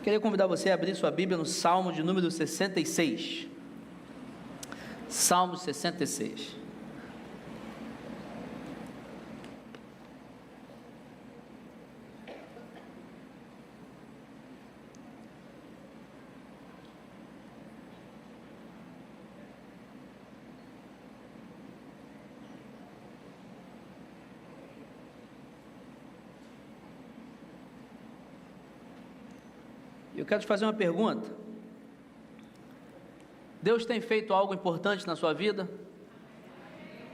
Queria convidar você a abrir sua Bíblia no Salmo de número 66. Salmo 66. Eu quero te fazer uma pergunta. Deus tem feito algo importante na sua vida?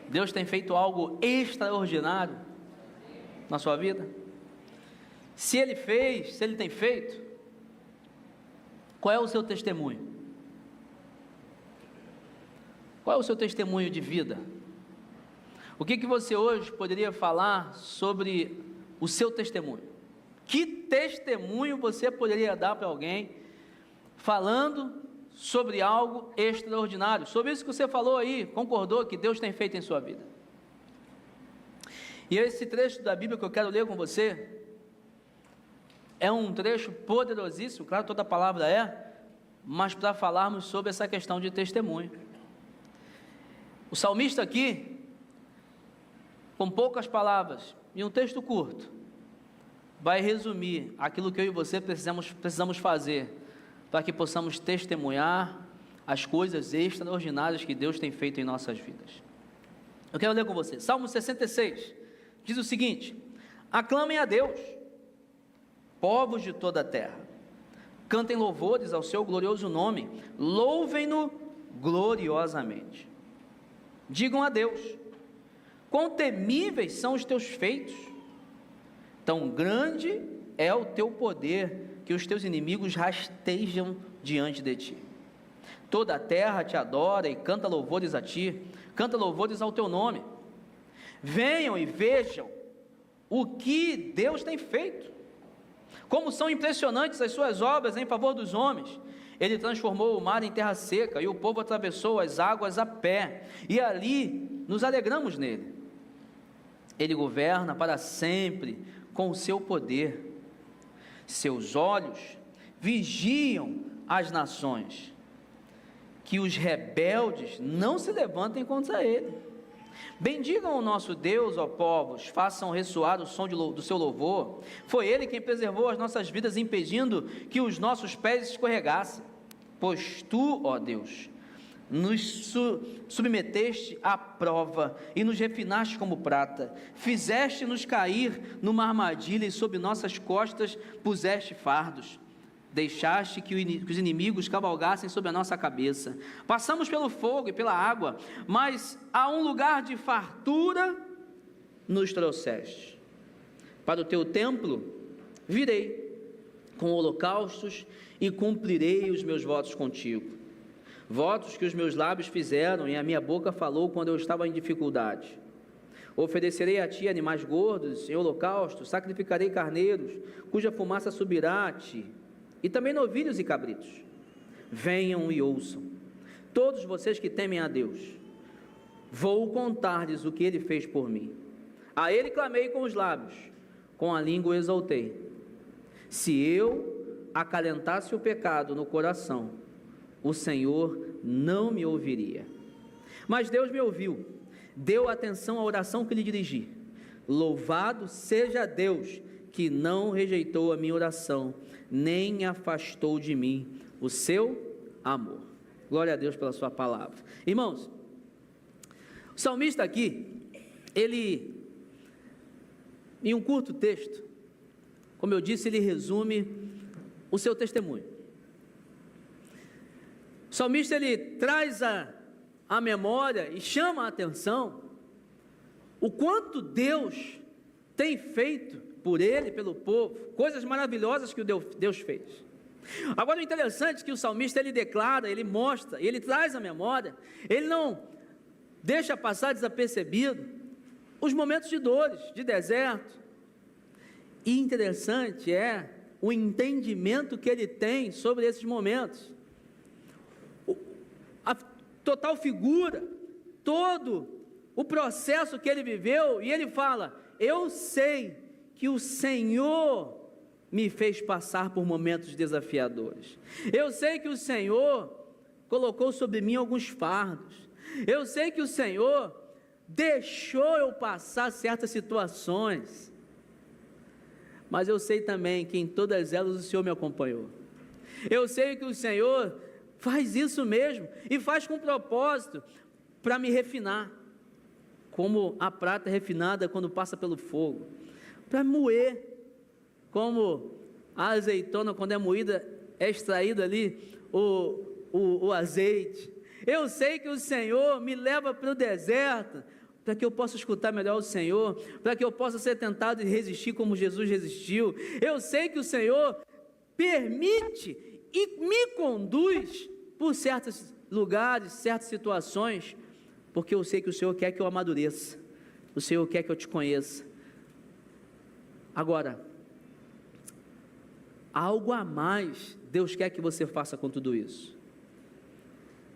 Deus tem feito algo extraordinário na sua vida? Se Ele fez, se Ele tem feito, qual é o seu testemunho? Qual é o seu testemunho de vida? O que você hoje poderia falar sobre o seu testemunho? Que testemunho você poderia dar para alguém falando sobre algo extraordinário? Sobre isso que você falou aí, concordou que Deus tem feito em sua vida. E esse trecho da Bíblia que eu quero ler com você é um trecho poderosíssimo, claro, toda palavra é, mas para falarmos sobre essa questão de testemunho. O salmista aqui, com poucas palavras e um texto curto, vai resumir aquilo que eu e você precisamos fazer para que possamos testemunhar as coisas extraordinárias que Deus tem feito em nossas vidas. Eu quero ler com você, Salmo 66, diz o seguinte: aclamem a Deus, povos de toda a terra, cantem louvores ao seu glorioso nome, louvem-no gloriosamente, digam a Deus, quão temíveis são os teus feitos, tão grande é o teu poder, que os teus inimigos rastejam diante de ti. Toda a terra te adora e canta louvores a ti, canta louvores ao teu nome. Venham e vejam o que Deus tem feito, como são impressionantes as suas obras em favor dos homens. Ele transformou o mar em terra seca, e o povo atravessou as águas a pé, e ali nos alegramos nele. Ele governa para sempre com o seu poder. Seus olhos vigiam as nações, que os rebeldes não se levantem contra ele. Bendigam o nosso Deus, ó povos, façam ressoar o som do seu louvor. Foi ele quem preservou as nossas vidas, impedindo que os nossos pés escorregassem. Pois tu, ó Deus, nos submeteste à prova e nos refinaste como prata, fizeste-nos cair numa armadilha e sob nossas costas puseste fardos, deixaste que os inimigos cavalgassem sobre a nossa cabeça. Passamos pelo fogo e pela água, mas a um lugar de fartura nos trouxeste. Para o teu templo virei com holocaustos e cumprirei os meus votos contigo. Votos que os meus lábios fizeram e a minha boca falou quando eu estava em dificuldade. Oferecerei a ti animais gordos em holocausto, sacrificarei carneiros, cuja fumaça subirá a ti, e também novilhos e cabritos. Venham e ouçam, todos vocês que temem a Deus. Vou contar-lhes o que ele fez por mim. A ele clamei com os lábios, com a língua o exaltei. Se eu acalentasse o pecado no coração, o Senhor não me ouviria. Mas Deus me ouviu, deu atenção à oração que lhe dirigi. Louvado seja Deus, que não rejeitou a minha oração, nem afastou de mim o seu amor. Glória a Deus pela sua palavra. Irmãos, o salmista aqui, ele, em um curto texto, como eu disse, ele resume o seu testemunho. O salmista, ele traz a memória e chama a atenção o quanto Deus tem feito por ele, pelo povo, coisas maravilhosas que Deus fez. Agora, o interessante é que o salmista, ele declara, ele mostra, ele traz a memória, ele não deixa passar desapercebido os momentos de dores, de deserto. E interessante é o entendimento que ele tem sobre esses momentos. A total figura, todo o processo que ele viveu, e ele fala: eu sei que o Senhor me fez passar por momentos desafiadores. Eu sei que o Senhor colocou sobre mim alguns fardos. Eu sei que o Senhor deixou eu passar certas situações. Mas eu sei também que em todas elas o Senhor me acompanhou. Eu sei que o Senhor faz isso mesmo, e faz com propósito, para me refinar, como a prata é refinada quando passa pelo fogo, para moer, como a azeitona quando é moída, é extraído ali o azeite. Eu sei que o Senhor me leva para o deserto, para que eu possa escutar melhor o Senhor, para que eu possa ser tentado e resistir como Jesus resistiu. Eu sei que o Senhor permite e me conduz por certos lugares, certas situações, porque eu sei que o Senhor quer que eu amadureça, o Senhor quer que eu te conheça. Agora, algo a mais Deus quer que você faça com tudo isso.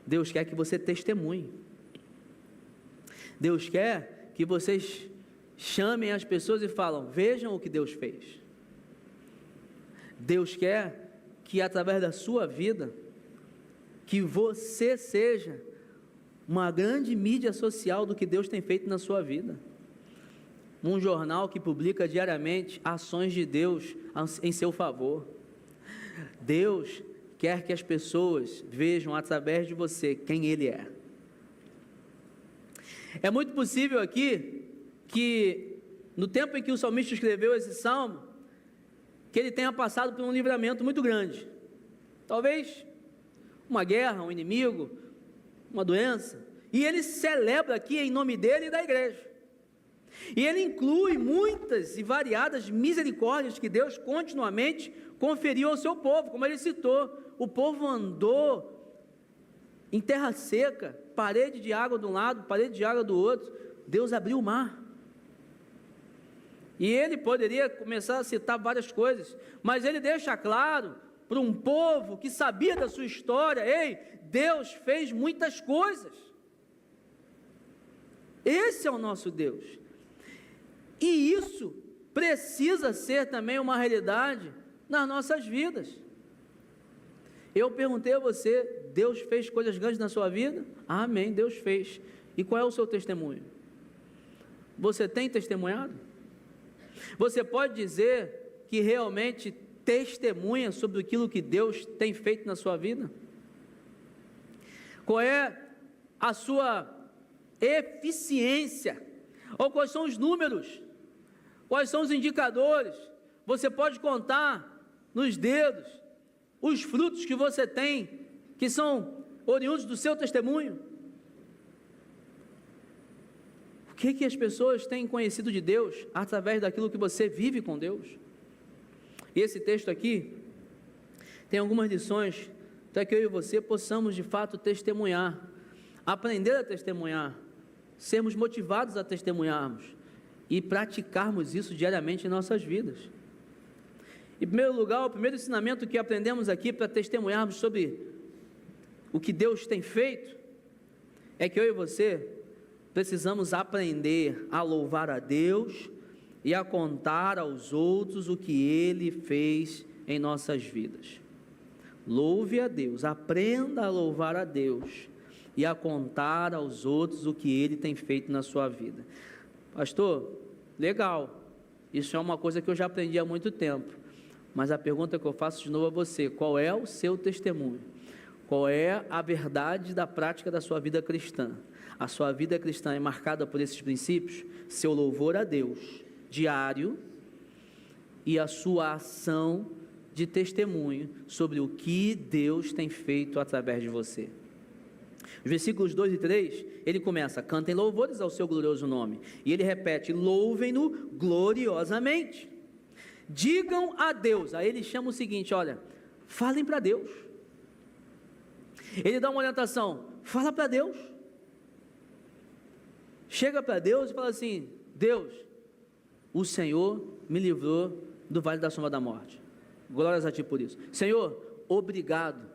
Deus quer que você testemunhe. Deus quer que vocês chamem as pessoas e falam, vejam o que Deus fez. Deus quer que através da sua vida, que você seja uma grande mídia social do que Deus tem feito na sua vida. Um jornal que publica diariamente ações de Deus em seu favor. Deus quer que as pessoas vejam através de você quem Ele é. É muito possível aqui que no tempo em que o salmista escreveu esse salmo, que ele tenha passado por um livramento muito grande. Talvez uma guerra, um inimigo, uma doença. E ele celebra aqui em nome dele e da igreja. E ele inclui muitas e variadas misericórdias que Deus continuamente conferiu ao seu povo, como ele citou. O povo andou em terra seca, parede de água de um lado, parede de água do outro. Deus abriu o mar. E ele poderia começar a citar várias coisas, mas ele deixa claro para um povo que sabia da sua história: ei, Deus fez muitas coisas. Esse é o nosso Deus. E isso precisa ser também uma realidade nas nossas vidas. Eu perguntei a você, Deus fez coisas grandes na sua vida? Amém, Deus fez. E qual é o seu testemunho? Você tem testemunhado? Você pode dizer que realmente testemunha sobre aquilo que Deus tem feito na sua vida? Qual é a sua eficiência? Ou quais são os números? Quais são os indicadores? Você pode contar nos dedos os frutos que você tem, que são oriundos do seu testemunho. O que as pessoas têm conhecido de Deus? Através daquilo que você vive com Deus. E esse texto aqui tem algumas lições para que eu e você possamos de fato testemunhar, aprender a testemunhar, sermos motivados a testemunharmos e praticarmos isso diariamente em nossas vidas. Em primeiro lugar, o primeiro ensinamento que aprendemos aqui para testemunharmos sobre o que Deus tem feito, é que eu e você precisamos aprender a louvar a Deus e a contar aos outros o que Ele fez em nossas vidas. Louve a Deus, aprenda a louvar a Deus e a contar aos outros o que Ele tem feito na sua vida. Pastor, legal, isso é uma coisa que eu já aprendi há muito tempo. Mas a pergunta que eu faço de novo a você: qual é o seu testemunho? Qual é a verdade da prática da sua vida cristã? A sua vida cristã é marcada por esses princípios? Seu louvor a Deus diário e a sua ação de testemunho sobre o que Deus tem feito através de você. Os versículos 2 e 3, ele começa: cantem louvores ao seu glorioso nome. E ele repete: louvem-no gloriosamente. Digam a Deus. Aí ele chama o seguinte: olha, falem para Deus. Ele dá uma orientação: fala para Deus. Chega para Deus e fala assim: Deus, o Senhor me livrou do vale da sombra da morte. Glórias a Ti por isso. Senhor, obrigado,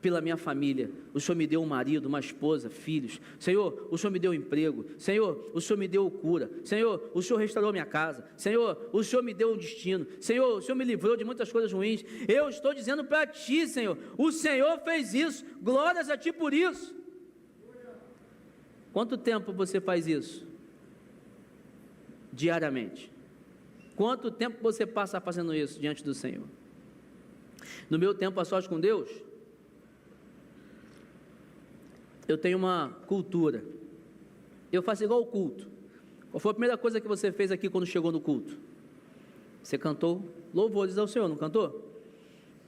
pela minha família. O Senhor me deu um marido, uma esposa, filhos. Senhor, o Senhor me deu um emprego. Senhor, o Senhor me deu cura. Senhor, o Senhor restaurou minha casa. Senhor, o Senhor me deu um destino. Senhor, o Senhor me livrou de muitas coisas ruins. Eu estou dizendo para Ti, Senhor, o Senhor fez isso. Glórias a Ti por isso. Quanto tempo você faz isso? Diariamente. Quanto tempo você passa fazendo isso diante do Senhor? No meu tempo a sós com Deus, eu tenho uma cultura. Eu faço igual o culto. Qual foi a primeira coisa que você fez aqui quando chegou no culto? Você cantou louvores ao Senhor, não cantou?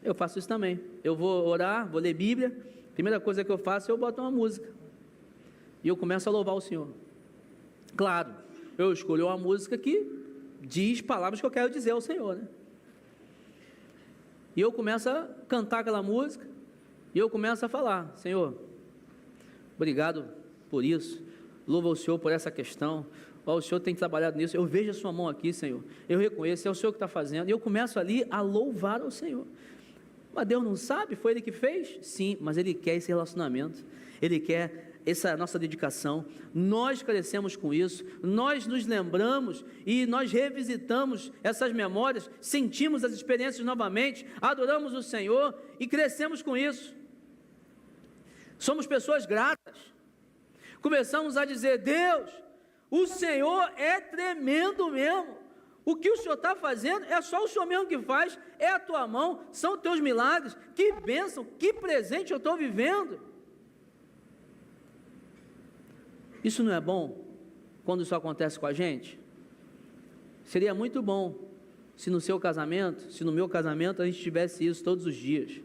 Eu faço isso também. Eu vou orar, vou ler Bíblia. Primeira coisa que eu faço, eu boto uma música. E eu começo a louvar o Senhor. Claro, eu escolho uma música que diz palavras que eu quero dizer ao Senhor, né? E eu começo a cantar aquela música. E eu começo a falar: Senhor, obrigado por isso, louvo ao Senhor por essa questão, o Senhor tem trabalhado nisso, eu vejo a sua mão aqui, Senhor, eu reconheço, é o Senhor que está fazendo, e eu começo ali a louvar ao Senhor. Mas Deus não sabe, foi Ele que fez? Sim, mas Ele quer esse relacionamento, Ele quer essa nossa dedicação. Nós crescemos com isso, nós nos lembramos e nós revisitamos essas memórias, sentimos as experiências novamente, adoramos o Senhor e crescemos com isso. Somos pessoas gratas. Começamos a dizer: Deus, o Senhor é tremendo mesmo. O que o Senhor está fazendo é só o Senhor mesmo que faz, é a tua mão, são teus milagres. Que bênção, que presente eu estou vivendo. Isso não é bom quando isso acontece com a gente? Seria muito bom se no seu casamento, se no meu casamento a gente tivesse isso todos os dias.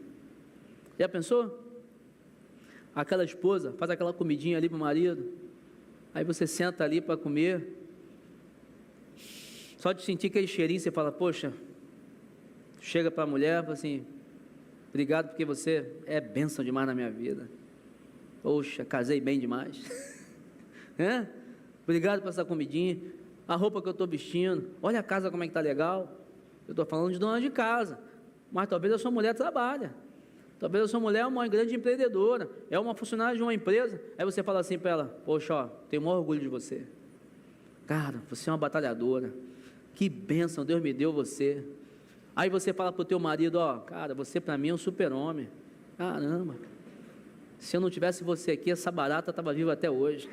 Já pensou? Aquela esposa faz aquela comidinha ali para o marido, aí você senta ali para comer, só de sentir aquele cheirinho, você fala: poxa, chega para a mulher, fala assim: obrigado porque você é bênção demais na minha vida, poxa, casei bem demais, obrigado por essa comidinha, a roupa que eu estou vestindo, olha a casa como é que está legal. Eu estou falando de dona de casa, mas talvez a sua mulher trabalha. Talvez a sua mulher é uma grande empreendedora, é uma funcionária de uma empresa. Aí você fala assim para ela: poxa, ó, tenho o maior orgulho de você. Cara, você é uma batalhadora. Que bênção, Deus me deu você. Aí você fala para o teu marido: ó, cara, você para mim é um super-homem. Caramba, se eu não tivesse você aqui, essa barata estava viva até hoje.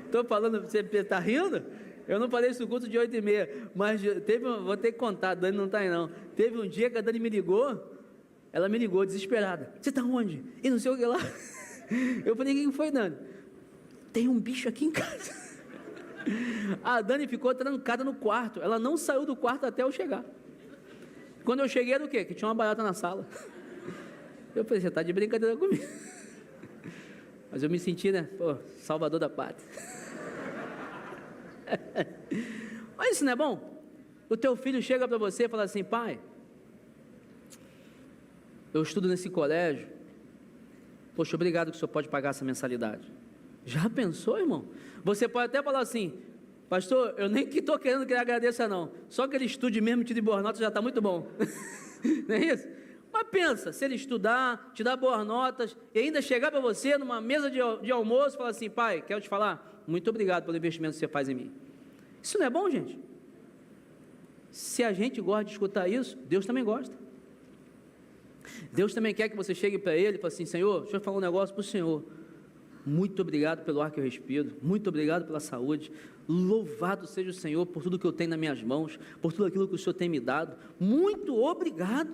Estou falando, você está rindo? Eu não falei isso no culto de 8h30, mas vou ter que contar, a Dani não está aí não. Teve um dia que a Dani me ligou, ela me ligou desesperada: você está onde? E não sei o que lá. Eu falei: o que foi, Dani? Tem um bicho aqui em casa. A Dani ficou trancada no quarto, ela não saiu do quarto até eu chegar. Quando eu cheguei era o quê? Que tinha uma barata na sala. Eu falei: você está de brincadeira comigo. Mas eu me senti, né, pô, salvador da pátria. Mas isso não é bom? O teu filho chega para você e fala assim: pai, eu estudo nesse colégio, poxa, obrigado que o senhor pode pagar essa mensalidade. Já pensou, irmão? Você pode até falar assim: pastor, eu nem que estou querendo que ele agradeça não, só que ele estude mesmo, tire boas notas, já está muito bom. Não é isso? Mas pensa, se ele estudar, te dar boas notas e ainda chegar para você numa mesa de almoço e falar assim: pai, quero te falar, muito obrigado pelo investimento que você faz em mim. Isso não é bom, gente? Se a gente gosta de escutar isso, Deus também gosta. Deus também quer que você chegue para Ele e fale assim: Senhor, deixa eu falar um negócio para o Senhor. Muito obrigado pelo ar que eu respiro, muito obrigado pela saúde, louvado seja o Senhor por tudo que eu tenho nas minhas mãos, por tudo aquilo que o Senhor tem me dado, muito obrigado.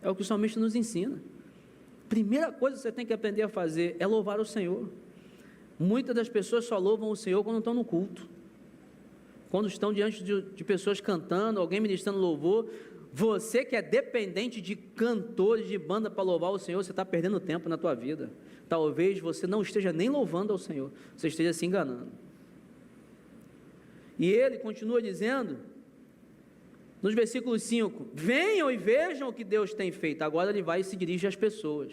É o que o salmista nos ensina. Primeira coisa que você tem que aprender a fazer é louvar o Senhor. Muitas das pessoas só louvam o Senhor quando estão no culto, quando estão diante de pessoas cantando, alguém ministrando louvor. Você que é dependente de cantores, de banda para louvar o Senhor, você está perdendo tempo na tua vida. Talvez você não esteja nem louvando ao Senhor, você esteja se enganando. E ele continua dizendo, nos versículos 5, venham e vejam o que Deus tem feito. Agora ele vai e se dirige às pessoas.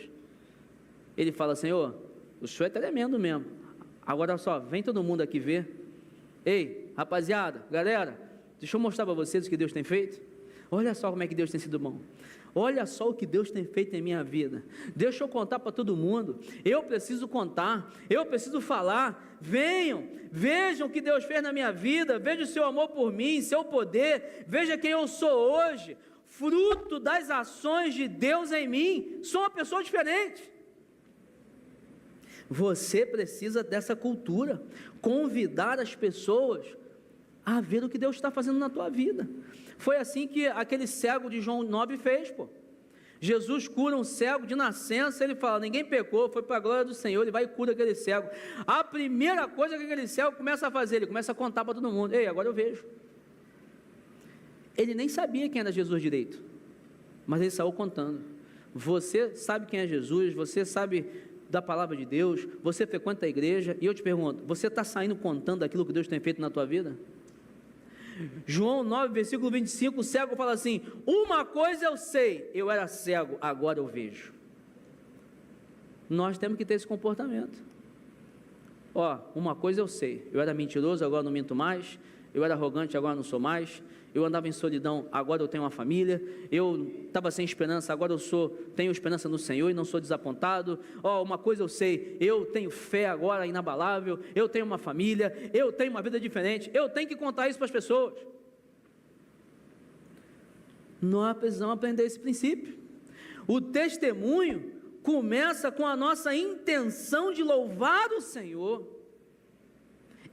Ele fala: Senhor, o Senhor é tremendo mesmo. Agora só, vem todo mundo aqui ver. Ei, rapaziada, galera, deixa eu mostrar para vocês o que Deus tem feito. Olha só como é que Deus tem sido bom. Olha só o que Deus tem feito em minha vida. Deixa eu contar para todo mundo. Eu preciso contar, eu preciso falar. Venham, vejam o que Deus fez na minha vida. Veja o seu amor por mim, seu poder. Veja quem eu sou hoje. Fruto das ações de Deus em mim. Sou uma pessoa diferente. Você precisa dessa cultura. Convidar as pessoas a ver o que Deus está fazendo na tua vida. Foi assim que aquele cego de João 9 fez, pô. Jesus cura um cego de nascença, ele fala, ninguém pecou, foi para a glória do Senhor, ele vai e cura aquele cego. A primeira coisa que aquele cego começa a fazer, ele começa a contar para todo mundo, ei, agora eu vejo. Ele nem sabia quem era Jesus direito, mas ele saiu contando. Você sabe quem é Jesus, você sabe da palavra de Deus, você frequenta a igreja, e eu te pergunto, você está saindo contando aquilo que Deus tem feito na tua vida? João 9, versículo 25, o cego fala assim, uma coisa eu sei, eu era cego, agora eu vejo. Nós temos que ter esse comportamento. Uma coisa eu sei, eu era mentiroso, agora não minto mais, eu era arrogante, agora não sou mais, eu andava em solidão, agora eu tenho uma família, eu estava sem esperança, agora tenho esperança no Senhor e não sou desapontado. Uma coisa eu sei, eu tenho fé agora inabalável, eu tenho uma família, eu tenho uma vida diferente, eu tenho que contar isso para as pessoas. Nós precisamos aprender esse princípio. O testemunho começa com a nossa intenção de louvar o Senhor.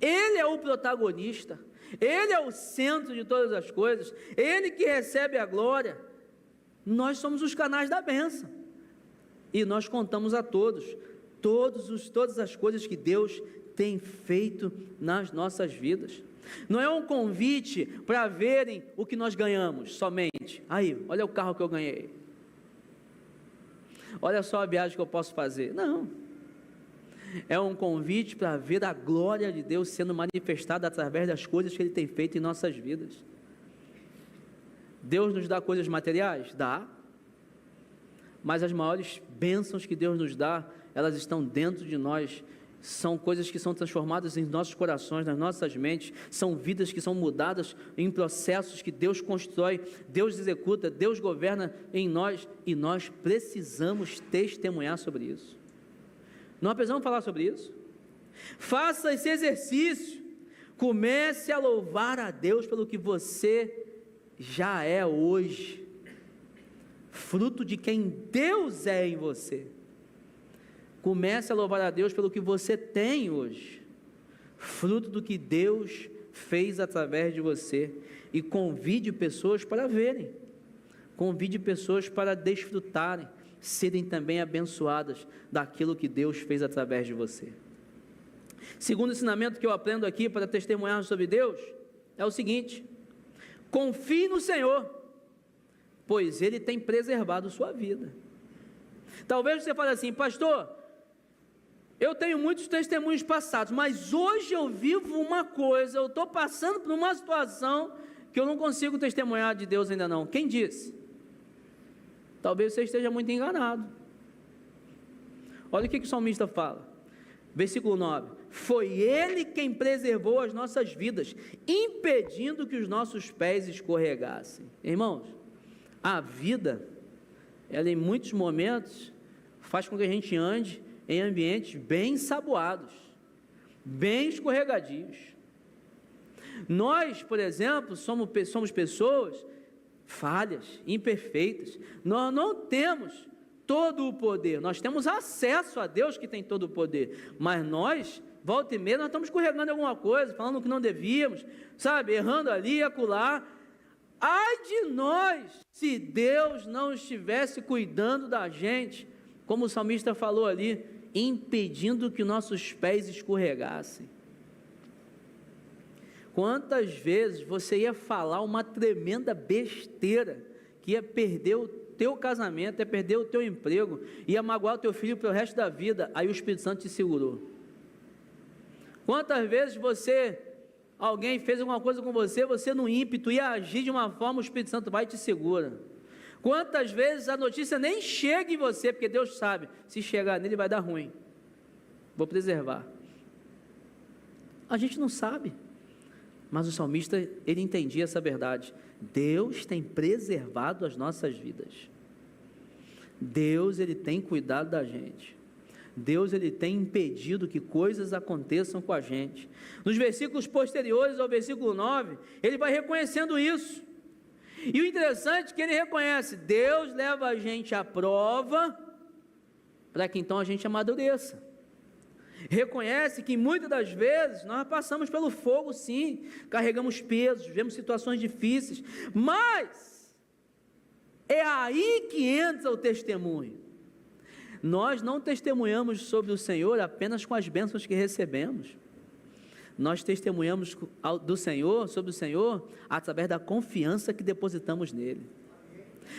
Ele é o protagonista, Ele é o centro de todas as coisas, Ele que recebe a glória. Nós somos os canais da bênção, e nós contamos a todas as coisas que Deus tem feito nas nossas vidas. Não é um convite para verem o que nós ganhamos somente, aí, olha o carro que eu ganhei, olha só a viagem que eu posso fazer. Não, é um convite para ver a glória de Deus sendo manifestada através das coisas que Ele tem feito em nossas vidas. Deus nos dá coisas materiais? Dá, mas as maiores bênçãos que Deus nos dá, elas estão dentro de nós, são coisas que são transformadas em nossos corações, nas nossas mentes, são vidas que são mudadas em processos que Deus constrói, Deus executa, Deus governa em nós, e nós precisamos testemunhar sobre isso. Nós precisamos falar sobre isso. Faça esse exercício, comece a louvar a Deus pelo que você já é hoje, fruto de quem Deus é em você. Comece a louvar a Deus pelo que você tem hoje, fruto do que Deus fez através de você, e convide pessoas para verem, convide pessoas para desfrutarem, serem também abençoadas daquilo que Deus fez através de você. Segundo ensinamento que eu aprendo aqui para testemunhar sobre Deus, é o seguinte: confie no Senhor, pois Ele tem preservado sua vida. Talvez você fale assim, pastor, eu tenho muitos testemunhos passados, mas hoje eu vivo uma coisa, eu estou passando por uma situação que eu não consigo testemunhar de Deus ainda não. Quem disse? Talvez você esteja muito enganado. Olha o que o salmista fala, versículo 9: foi Ele quem preservou as nossas vidas, impedindo que os nossos pés escorregassem. Irmãos, a vida, ela em muitos momentos faz com que a gente ande em ambientes bem ensaboados, bem escorregadios. Nós, por exemplo, somos pessoas falhas, imperfeitas. Nós não temos todo o poder, nós temos acesso a Deus que tem todo o poder, mas nós, volta e meia, nós estamos escorregando alguma coisa, falando o que não devíamos, sabe, errando ali e acolá. Ai de nós, se Deus não estivesse cuidando da gente, como o salmista falou ali, impedindo que nossos pés escorregassem. Quantas vezes você ia falar uma tremenda besteira, que ia perder o teu casamento, ia perder o teu emprego, ia magoar o teu filho pelo resto da vida, aí o Espírito Santo te segurou. Quantas vezes alguém fez alguma coisa com você, você no ímpeto ia agir de uma forma, o Espírito Santo vai e te segura. Quantas vezes a notícia nem chega em você, porque Deus sabe, se chegar nele vai dar ruim, vou preservar. A gente não sabe, Mas o salmista, ele entendia essa verdade. Deus tem preservado as nossas vidas. Deus, ele tem cuidado da gente. Deus, ele tem impedido que coisas aconteçam com a gente. Nos versículos posteriores ao versículo 9, ele vai reconhecendo isso. E o interessante é que ele reconhece, Deus leva a gente à prova, para que então a gente amadureça. Reconhece que muitas das vezes nós passamos pelo fogo, sim, carregamos pesos, vivemos situações difíceis, mas é aí que entra o testemunho. Nós não testemunhamos sobre o Senhor apenas com as bênçãos que recebemos. Nós testemunhamos do Senhor, sobre o Senhor, através da confiança que depositamos nele.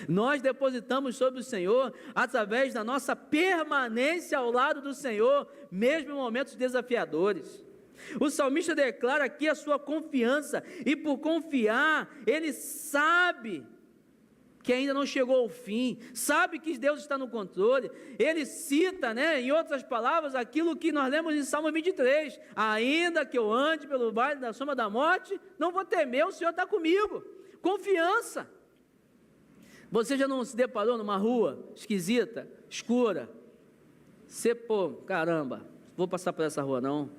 Nós depositamos sobre o Senhor através da nossa permanência ao lado do Senhor, mesmo em momentos desafiadores. O salmista declara aqui a sua confiança, e por confiar, ele sabe que ainda não chegou ao fim, sabe que Deus está no controle. Ele cita, em outras palavras, aquilo que nós lemos em Salmo 23, ainda que eu ande pelo vale da sombra da morte, não vou temer, o Senhor está comigo. Confiança. Você já não se deparou numa rua esquisita, escura? Você, caramba, vou passar por essa rua não,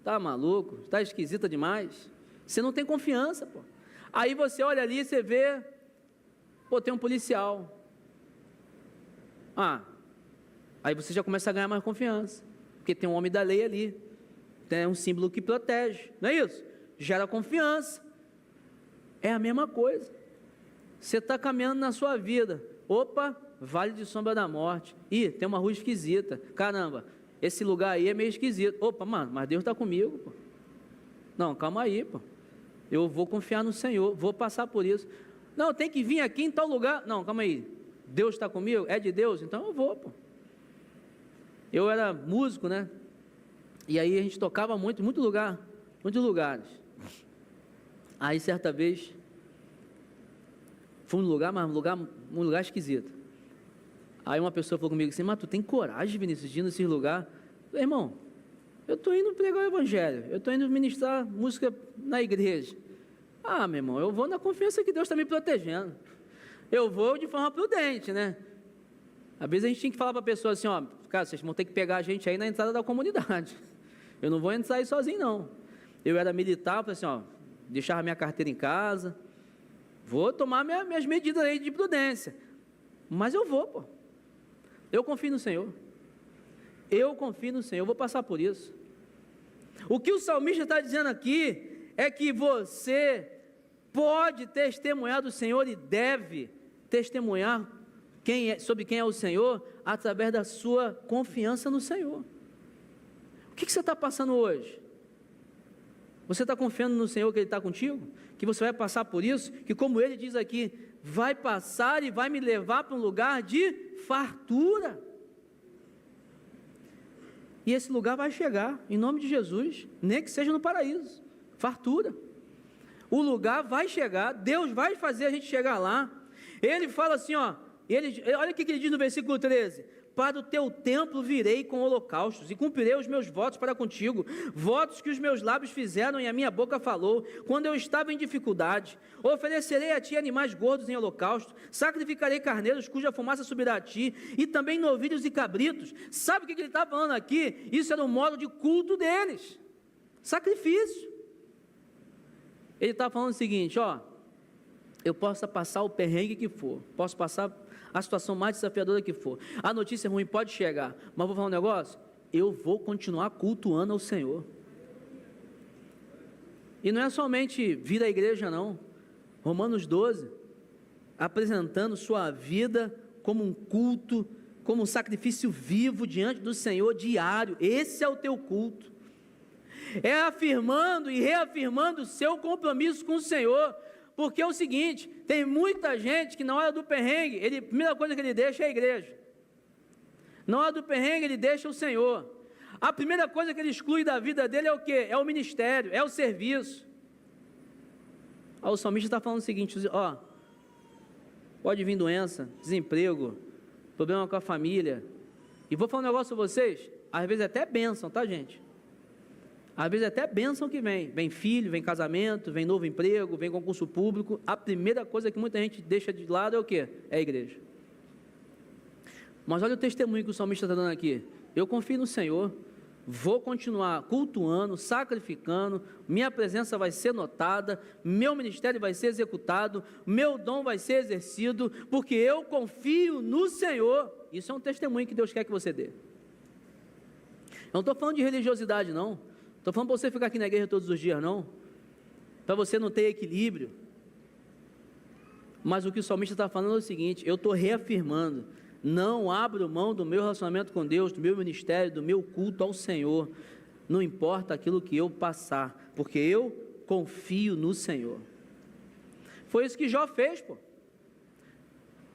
Tá maluco? Tá esquisita demais? Você não tem confiança, Aí você olha ali e você vê, tem um policial. Aí você já começa a ganhar mais confiança, porque tem um homem da lei ali, tem um símbolo que protege, não é isso? Gera confiança. É a mesma coisa. Você está caminhando na sua vida, vale de sombra da morte, tem uma rua esquisita, caramba, esse lugar aí é meio esquisito, mas Deus está comigo, não, calma aí, eu vou confiar no Senhor, vou passar por isso, não, tem que vir aqui em tal lugar, não, calma aí, Deus está comigo, é de Deus, então eu vou, eu era músico, e aí a gente tocava muito, muitos lugares, aí certa vez, fui num lugar, mas um lugar esquisito. Aí uma pessoa falou comigo assim, mas tu tem coragem, Vinícius, de ir nesse lugar? Eu falei, irmão, eu estou indo pregar o evangelho, eu estou indo ministrar música na igreja. Meu irmão, eu vou na confiança que Deus está me protegendo. Eu vou de forma prudente, Às vezes a gente tem que falar para a pessoa assim, cara, vocês vão ter que pegar a gente aí na entrada da comunidade. Eu não vou entrar aí sozinho, não. Eu era militar, falei assim, deixava minha carteira em casa, vou tomar minhas medidas aí de prudência, mas eu vou, eu confio no Senhor, eu vou passar por isso. O que o salmista está dizendo aqui, é que você pode testemunhar do Senhor e deve testemunhar sobre quem é o Senhor, através da sua confiança no Senhor. O que você está passando hoje? Você está confiando no Senhor que Ele está contigo? Que você vai passar por isso? Que como Ele diz aqui, vai passar e vai me levar para um lugar de fartura. E esse lugar vai chegar, em nome de Jesus, nem que seja no paraíso, fartura. O lugar vai chegar, Deus vai fazer a gente chegar lá. Ele fala assim, olha o que ele diz no versículo 13, para o teu templo virei com holocaustos, e cumprirei os meus votos para contigo, votos que os meus lábios fizeram e a minha boca falou, quando eu estava em dificuldade. Oferecerei a ti animais gordos em holocausto, sacrificarei carneiros cuja fumaça subirá a ti, e também novilhos e cabritos. Sabe o que ele está falando aqui? Isso era um modo de culto deles, sacrifício. Ele está falando o seguinte, eu posso passar o perrengue que for, posso passar a situação mais desafiadora que for, a notícia ruim pode chegar, mas vou falar um negócio, eu vou continuar cultuando ao Senhor. E não é somente vir à igreja não, Romanos 12, apresentando sua vida como um culto, como um sacrifício vivo diante do Senhor diário, esse é o teu culto, é afirmando e reafirmando o seu compromisso com o Senhor. Porque é o seguinte, tem muita gente que na hora do perrengue, a primeira coisa que ele deixa é a igreja. Na hora do perrengue ele deixa o Senhor. A primeira coisa que ele exclui da vida dele é o quê? É o ministério, é o serviço. O salmista está falando o seguinte, pode vir doença, desemprego, problema com a família. E vou falar um negócio para vocês, às vezes até bênção, tá gente? Às vezes até bênção que vem filho, vem casamento, vem novo emprego, vem concurso público, a primeira coisa que muita gente deixa de lado é o quê? É a igreja. Mas olha o testemunho que o salmista está dando aqui, eu confio no Senhor, vou continuar cultuando, sacrificando, minha presença vai ser notada, meu ministério vai ser executado, meu dom vai ser exercido, porque eu confio no Senhor. Isso é um testemunho que Deus quer que você dê. Eu não estou falando de religiosidade não, estou falando para você ficar aqui na igreja todos os dias não, para você não ter equilíbrio, mas o que o salmista está falando é o seguinte, eu estou reafirmando, não abro mão do meu relacionamento com Deus, do meu ministério, do meu culto ao Senhor, não importa aquilo que eu passar, porque eu confio no Senhor. Foi isso que Jó fez, pô.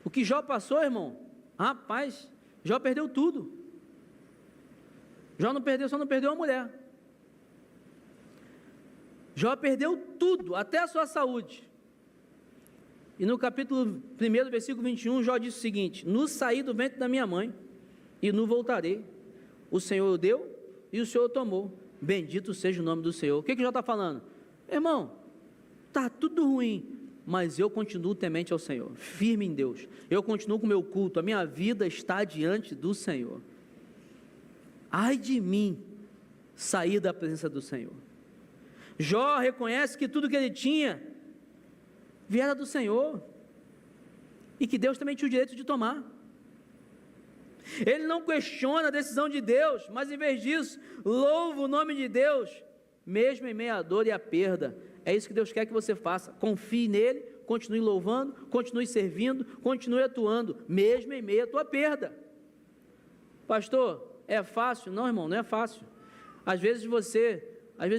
O que Jó passou, irmão, rapaz, Jó perdeu tudo. Jó não perdeu, só não perdeu a mulher. Jó perdeu tudo, até a sua saúde. E no capítulo 1, versículo 21, Jó disse o seguinte: no saí do ventre da minha mãe, e no voltarei. O Senhor deu, e o Senhor tomou. Bendito seja o nome do Senhor. O que Jó está falando? Irmão, está tudo ruim, mas eu continuo temente ao Senhor, firme em Deus. Eu continuo com o meu culto, a minha vida está diante do Senhor. Ai de mim, sair da presença do Senhor. Jó reconhece que tudo que ele tinha viera do Senhor, e que Deus também tinha o direito de tomar. Ele não questiona a decisão de Deus, mas em vez disso, louva o nome de Deus, mesmo em meio à dor e à perda. É isso que Deus quer que você faça, confie nele, continue louvando, continue servindo, continue atuando, mesmo em meio à tua perda. Pastor, é fácil? Não, irmão, não é fácil. Às vezes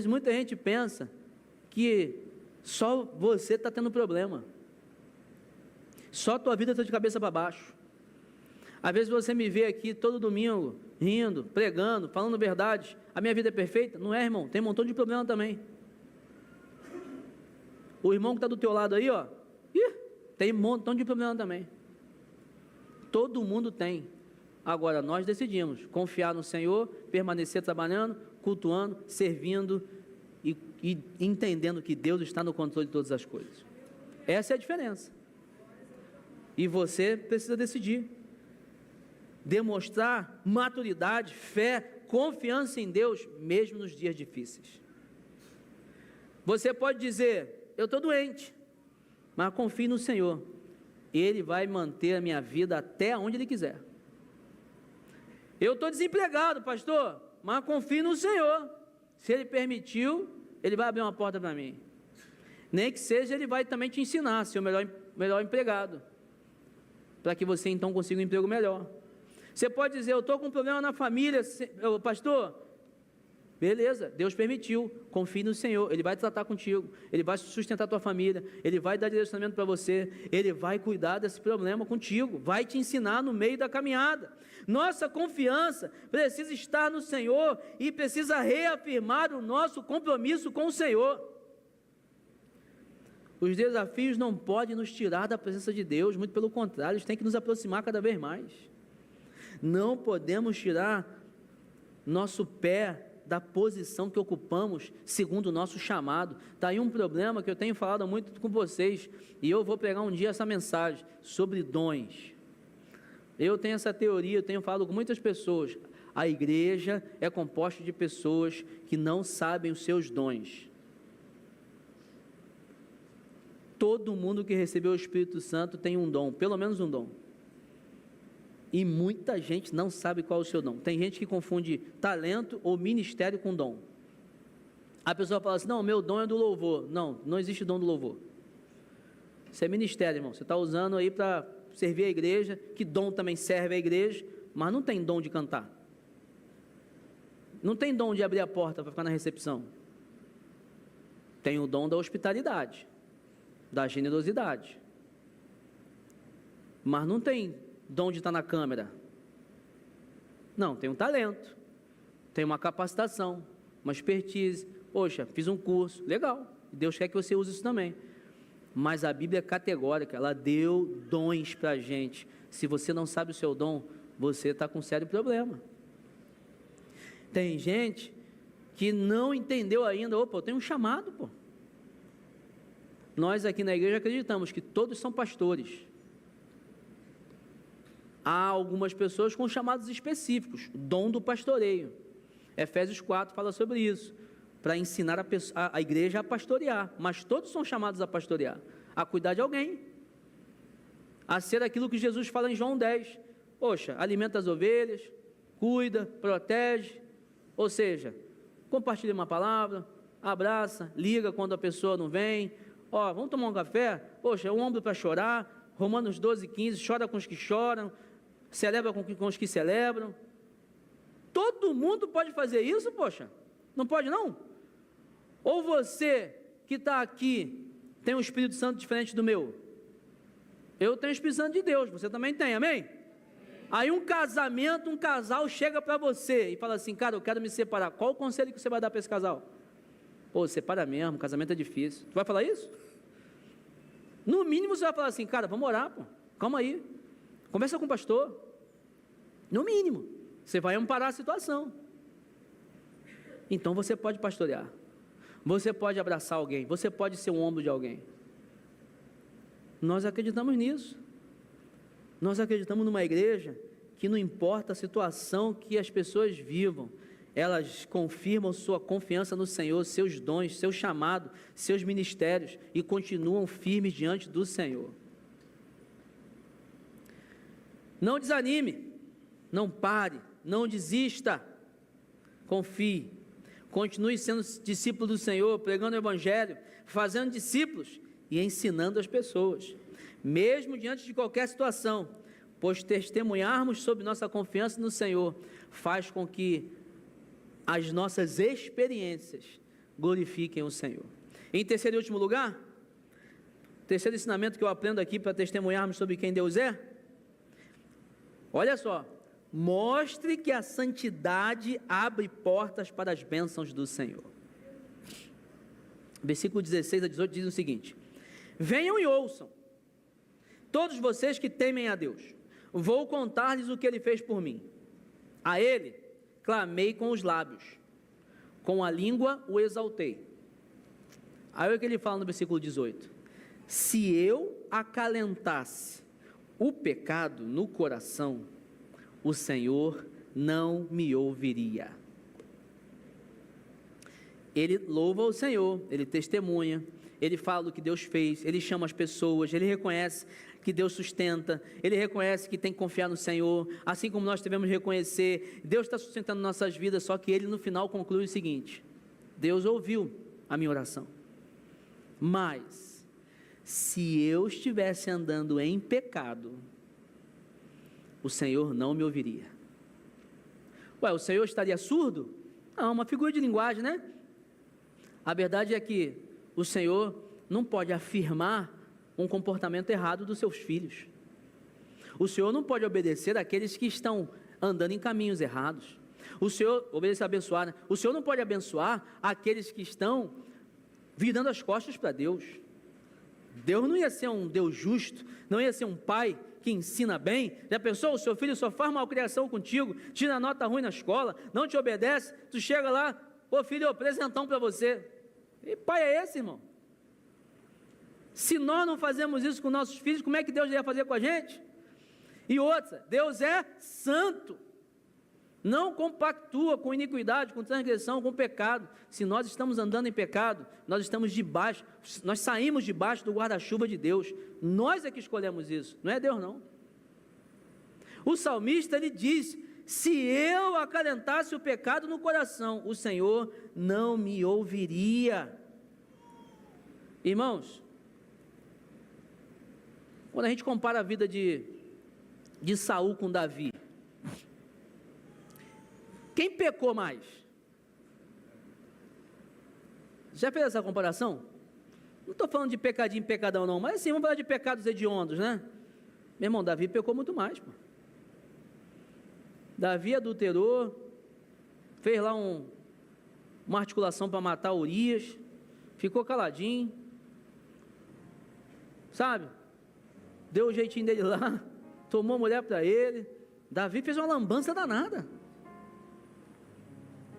muita gente pensa que só você está tendo problema, só a tua vida está de cabeça para baixo. Às vezes você me vê aqui todo domingo, rindo, pregando, falando verdade, a minha vida é perfeita? Não é, irmão, tem um montão de problema também. O irmão que está do teu lado aí, ó, tem um montão de problema também. Todo mundo tem. Agora nós decidimos confiar no Senhor, permanecer trabalhando, cultuando, servindo, e entendendo que Deus está no controle de todas as coisas. Essa é a diferença. E você precisa decidir, demonstrar maturidade, fé, confiança em Deus, mesmo nos dias difíceis. Você pode dizer: eu estou doente, mas confio no Senhor, Ele vai manter a minha vida até onde Ele quiser. Eu estou desempregado, pastor, mas confio no Senhor, se Ele permitiu, Ele vai abrir uma porta para mim. Nem que seja, Ele vai também te ensinar a ser o melhor empregado, para que você então consiga um emprego melhor. Você pode dizer: eu estou com um problema na família, pastor, beleza, Deus permitiu, confie no Senhor, Ele vai tratar contigo, Ele vai sustentar a tua família, Ele vai dar direcionamento para você, Ele vai cuidar desse problema contigo, vai te ensinar no meio da caminhada. Nossa confiança precisa estar no Senhor e precisa reafirmar o nosso compromisso com o Senhor. Os desafios não podem nos tirar da presença de Deus, muito pelo contrário, eles têm que nos aproximar cada vez mais. Não podemos tirar nosso pé da posição que ocupamos segundo o nosso chamado. Está aí um problema que eu tenho falado muito com vocês, e eu vou pregar um dia essa mensagem sobre dons. Eu tenho essa teoria, eu tenho falado com muitas pessoas. A igreja é composta de pessoas que não sabem os seus dons. Todo mundo que recebeu o Espírito Santo tem um dom, pelo menos um dom. E muita gente não sabe qual é o seu dom. Tem gente que confunde talento ou ministério com dom. A pessoa fala assim: não, meu dom é do louvor. Não, não existe dom do louvor. Isso é ministério, irmão. Você está usando aí para servir a igreja, que dom também serve a igreja, mas não tem dom de cantar. Não tem dom de abrir a porta para ficar na recepção. Tem o dom da hospitalidade, da generosidade. Mas não tem dom de estar na câmera. Não, tem um talento, tem uma capacitação, uma expertise. Poxa, fiz um curso, legal, Deus quer que você use isso também. Mas a Bíblia é categórica, ela deu dons para a gente. Se você não sabe o seu dom, você está com um sério problema. Tem gente que não entendeu ainda, opa, eu tenho um chamado, pô. Nós aqui na igreja acreditamos que todos são pastores. Há algumas pessoas com chamados específicos, dom do pastoreio. Efésios 4 fala sobre isso, para ensinar a igreja a pastorear, mas todos são chamados a pastorear, a cuidar de alguém, a ser aquilo que Jesus fala em João 10, poxa, alimenta as ovelhas, cuida, protege, ou seja, compartilha uma palavra, abraça, liga quando a pessoa não vem, ó, vamos tomar um café, poxa, é um ombro para chorar, Romanos 12:15, chora com os que choram, celebra com os que celebram. Todo mundo pode fazer isso, poxa, não pode não? Ou você que está aqui tem um Espírito Santo diferente do meu? Eu tenho o Espírito Santo de Deus, você também tem, amém? Aí um casal chega para você e fala assim, cara, eu quero me separar, qual o conselho que você vai dar para esse casal? Pô, separa mesmo, casamento é difícil. Tu vai falar isso? No mínimo você vai falar assim, cara, vamos orar, pô, calma aí, conversa com o pastor. No mínimo, você vai amparar a situação. Então você pode pastorear, você pode abraçar alguém, você pode ser um ombro de alguém. Nós acreditamos nisso. Nós acreditamos numa igreja que não importa a situação que as pessoas vivam, elas confirmam sua confiança no Senhor, seus dons, seu chamado, seus ministérios e continuam firmes diante do Senhor. Não desanime, não pare, não desista, confie, continue sendo discípulo do Senhor, pregando o Evangelho, fazendo discípulos e ensinando as pessoas, mesmo diante de qualquer situação, pois testemunharmos sobre nossa confiança no Senhor faz com que as nossas experiências glorifiquem o Senhor. Em terceiro e último lugar, terceiro ensinamento que eu aprendo aqui para testemunharmos sobre quem Deus é, olha só, mostre que a santidade abre portas para as bênçãos do Senhor. Versículo 16 a 18 diz o seguinte: venham e ouçam, todos vocês que temem a Deus, vou contar-lhes o que Ele fez por mim. A Ele clamei com os lábios, com a língua o exaltei. Aí é o que ele fala no versículo 18: se eu acalentasse o pecado no coração, o Senhor não me ouviria. Ele louva o Senhor, ele testemunha, ele fala do que Deus fez, ele chama as pessoas, ele reconhece que Deus sustenta, ele reconhece que tem que confiar no Senhor, assim como nós devemos reconhecer, Deus está sustentando nossas vidas, só que ele no final conclui o seguinte: Deus ouviu a minha oração, mas se eu estivesse andando em pecado, o Senhor não me ouviria. Ué, o Senhor estaria surdo? Não, uma figura de linguagem, né? A verdade é que o Senhor não pode afirmar um comportamento errado dos seus filhos. O Senhor não pode obedecer àqueles que estão andando em caminhos errados. O Senhor, obedecer a abençoar, né? O Senhor não pode abençoar aqueles que estão virando as costas para Deus. Deus não ia ser um Deus justo, não ia ser um pai que ensina bem. Já pensou, o seu filho só faz malcriação contigo, tira nota ruim na escola, não te obedece, tu chega lá, pô filho, presentão para você. E pai é esse, irmão? Se nós não fazemos isso com nossos filhos, como é que Deus ia fazer com a gente? E outra, Deus é santo, não compactua com iniquidade, com transgressão, com pecado. Se nós estamos andando em pecado, nós estamos debaixo, nós saímos debaixo do guarda-chuva de Deus, nós é que escolhemos isso, não é Deus não. O salmista, ele diz: se eu acalentasse o pecado no coração, o Senhor não me ouviria. Irmãos, quando a gente compara a vida de Saul com Davi, quem pecou mais? Já fez essa comparação? Não estou falando de pecadinho, pecadão não, mas assim, vamos falar de pecados hediondos, né? Meu irmão, Davi pecou muito mais, pô. Davi adulterou, fez lá uma articulação para matar Urias, ficou caladinho, sabe? Deu o jeitinho dele lá, tomou a mulher para ele. Davi fez uma lambança danada.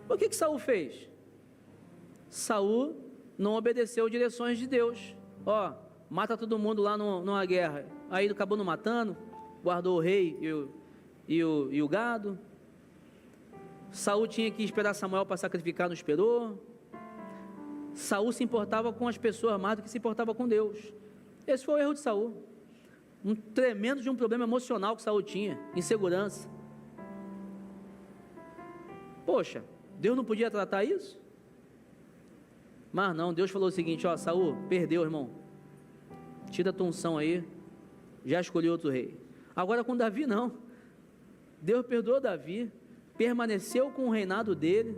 O que Saul fez? Saul não obedeceu direções de Deus. Ó, mata todo mundo lá numa guerra. Aí acabou não matando, guardou o rei e o gado. Saul tinha que esperar Samuel para sacrificar, não esperou. Saul se importava com as pessoas mais do que se importava com Deus. Esse foi o erro de Saul. Um tremendo de um problema emocional que Saul tinha, insegurança. Poxa, Deus não podia tratar isso? Mas não, Deus falou o seguinte: ó, Saul, perdeu, irmão, tira a tua unção aí, já escolhi outro rei. Agora com Davi não, Deus perdoou Davi, permaneceu com o reinado dele,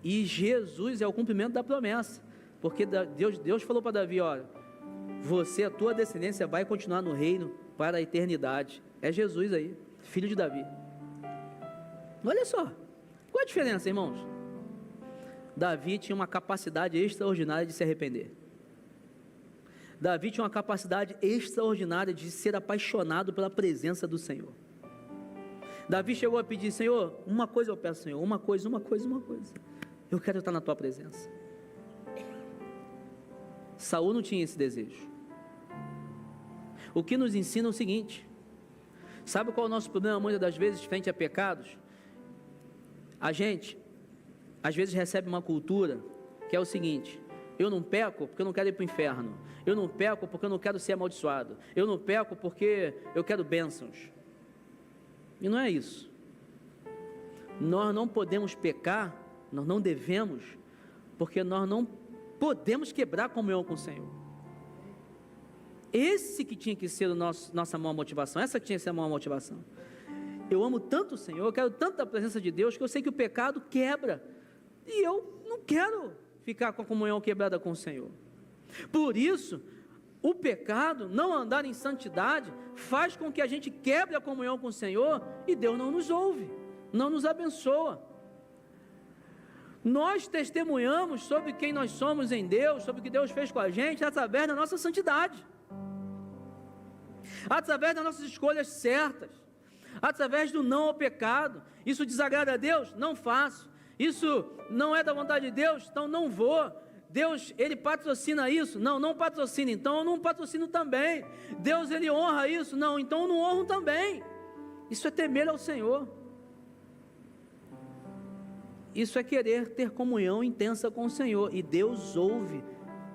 e Jesus é o cumprimento da promessa, porque Deus falou para Davi: olha, você, a tua descendência vai continuar no reino para a eternidade. É Jesus aí, filho de Davi. Olha só, qual a diferença, irmãos? Davi tinha uma capacidade extraordinária de se arrepender. Davi tinha uma capacidade extraordinária de ser apaixonado pela presença do Senhor. Davi chegou a pedir: Senhor, uma coisa eu peço, Senhor, uma coisa, eu quero estar na tua presença. Saul não tinha esse desejo. O que nos ensina é o seguinte: sabe qual é o nosso problema muitas das vezes frente a pecados? A gente às vezes recebe uma cultura que é o seguinte: eu não peco porque eu não quero ir para o inferno, eu não peco porque eu não quero ser amaldiçoado, eu não peco porque eu quero bênçãos. E não é isso. Nós não podemos pecar, nós não devemos, porque nós não podemos quebrar a comunhão com o Senhor. Esse que tinha que ser nossa maior motivação, essa que tinha que ser a maior motivação. Eu amo tanto o Senhor, eu quero tanto a presença de Deus, que eu sei que o pecado quebra, e eu não quero ficar com a comunhão quebrada com o Senhor. Por isso, o pecado, não andar em santidade, faz com que a gente quebre a comunhão com o Senhor, e Deus não nos ouve, não nos abençoa. Nós testemunhamos sobre quem nós somos em Deus, sobre o que Deus fez com a gente, através da nossa santidade, através das nossas escolhas certas, através do não ao pecado. Isso desagrada a Deus? Não faço. Isso não é da vontade de Deus? Então não vou. Deus, Ele patrocina isso? Não patrocina, então eu não patrocino também. Deus, Ele honra isso? Não, então eu não honro também. Isso é temer ao Senhor. Isso é querer ter comunhão intensa com o Senhor, e Deus ouve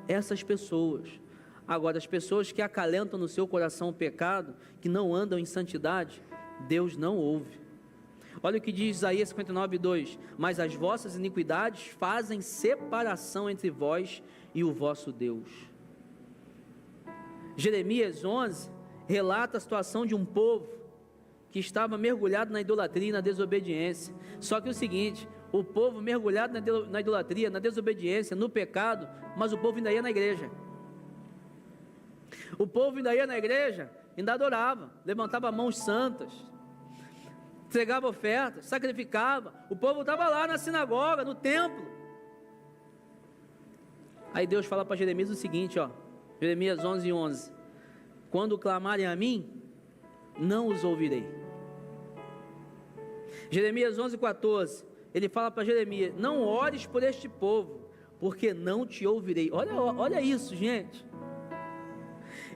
essas pessoas. Agora, as pessoas que acalentam no seu coração o pecado, que não andam em santidade, Deus não ouve. Olha o que diz Isaías 59:2: mas as vossas iniquidades fazem separação entre vós e o vosso Deus. Jeremias 11 relata a situação de um povo que estava mergulhado na idolatria e na desobediência. Só que é o seguinte: o povo mergulhado na idolatria, na desobediência, no pecado, mas o povo ainda ia na igreja. O povo ainda ia na igreja, ainda adorava, levantava mãos santas, entregava ofertas, sacrificava. O povo estava lá na sinagoga, no templo. Aí Deus fala para Jeremias o seguinte, ó, Jeremias 11:11: quando clamarem a mim, não os ouvirei. Jeremias 11:14, ele fala para Jeremias: não ores por este povo, porque não te ouvirei. Olha isso, gente.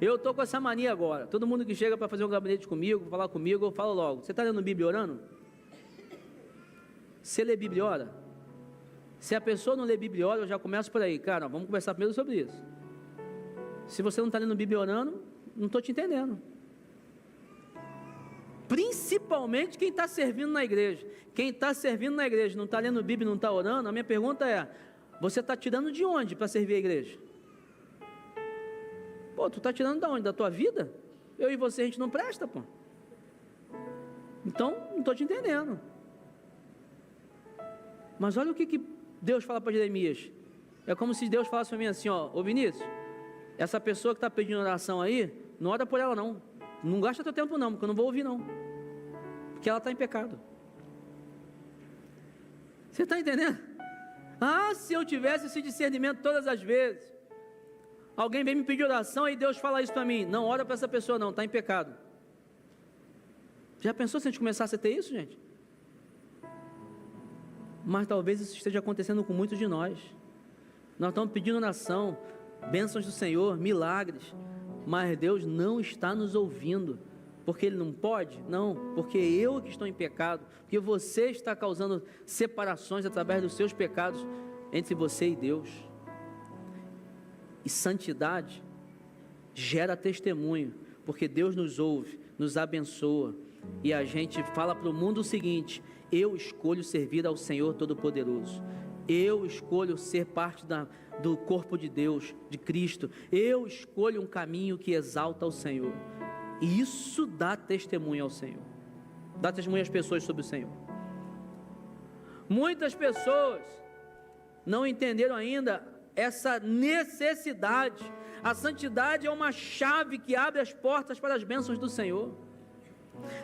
Eu estou com essa mania agora. Todo mundo que chega para fazer um gabinete comigo, falar comigo, eu falo logo: você está lendo Bíblia orando? Você lê Bíblia e ora? Se a pessoa não lê Bíblia e ora, eu já começo por aí. Cara, vamos conversar primeiro sobre isso. Se você não está lendo Bíblia e orando, não estou te entendendo. Principalmente quem está servindo na igreja. Quem está servindo na igreja, não está lendo Bíblia e não está orando, a minha pergunta é: você está tirando de onde para servir a igreja? Pô, tu está tirando de onde? Da tua vida? Eu e você, a gente não presta, pô. Então, não estou te entendendo. Mas olha o que Deus fala para Jeremias. É como se Deus falasse para mim assim, ó: ô Vinícius, essa pessoa que está pedindo oração aí, não ora por ela não. Não gasta teu tempo não, porque eu não vou ouvir não. Porque ela está em pecado. Você está entendendo? Ah, se eu tivesse esse discernimento todas as vezes. Alguém vem me pedir oração e Deus fala isso para mim: não ora para essa pessoa não, está em pecado. Já pensou se a gente começasse a ter isso, gente? Mas talvez isso esteja acontecendo com muitos de nós. Nós estamos pedindo oração, bênçãos do Senhor, milagres, mas Deus não está nos ouvindo. Porque Ele não pode? Não, porque eu que estou em pecado, porque você está causando separações através dos seus pecados entre você e Deus. E santidade gera testemunho, porque Deus nos ouve, nos abençoa, e a gente fala para o mundo o seguinte: eu escolho servir ao Senhor Todo-Poderoso, eu escolho ser parte do corpo de Deus, de Cristo, eu escolho um caminho que exalta ao Senhor. E isso dá testemunho ao Senhor, dá testemunho às pessoas sobre o Senhor. Muitas pessoas não entenderam ainda essa necessidade. A santidade é uma chave que abre as portas para as bênçãos do Senhor.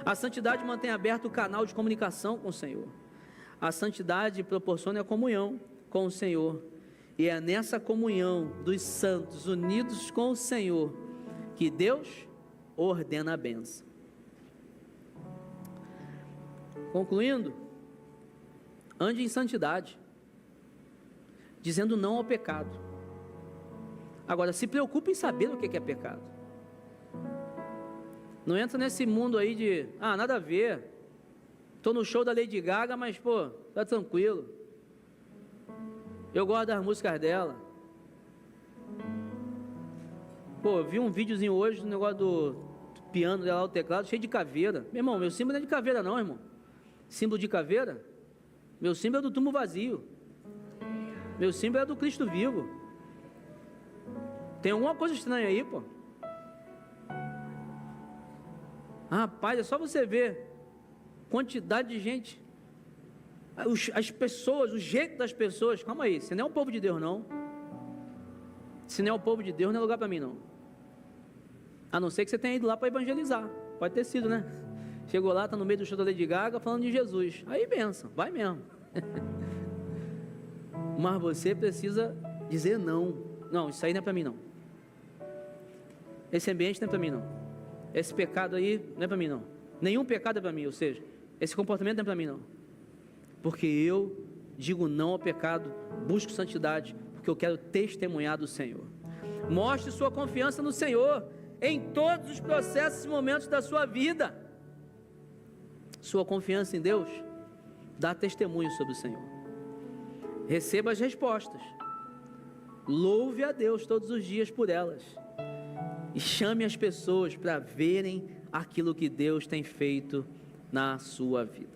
A santidade mantém aberto o canal de comunicação com o Senhor. A santidade proporciona a comunhão com o Senhor. E é nessa comunhão dos santos unidos com o Senhor que Deus ordena a bênção. Concluindo, ande em santidade, dizendo não ao pecado. Agora, se preocupe em saber o que é pecado. Não entra nesse mundo aí de, nada a ver, estou no show da Lady Gaga, mas tá tranquilo, eu gosto das músicas dela. Eu vi um videozinho hoje do negócio do piano dela, o teclado, cheio de caveira. Meu irmão, meu símbolo não é de caveira não, irmão. Símbolo de caveira? Meu símbolo é do túmulo vazio. Meu símbolo é do Cristo vivo. Tem alguma coisa estranha aí, Rapaz, é só você ver quantidade de gente, as pessoas, o jeito das pessoas. Calma aí, você não é o povo de Deus não. Se não é o povo de Deus, não é lugar para mim não. A não ser que você tenha ido lá para evangelizar. Pode ter sido, né? Chegou lá, está no meio do show da Lady Gaga falando de Jesus. Aí benção, vai mesmo. Mas você precisa dizer não. Não, isso aí não é para mim não. Esse ambiente não é para mim não. Esse pecado aí não é para mim não. Nenhum pecado é para mim, ou seja, esse comportamento não é para mim não. Porque eu digo não ao pecado, busco santidade, porque eu quero testemunhar do Senhor. Mostre sua confiança no Senhor em todos os processos e momentos da sua vida. Sua confiança em Deus dá testemunho sobre o Senhor. Receba as respostas, louve a Deus todos os dias por elas, e chame as pessoas para verem aquilo que Deus tem feito na sua vida.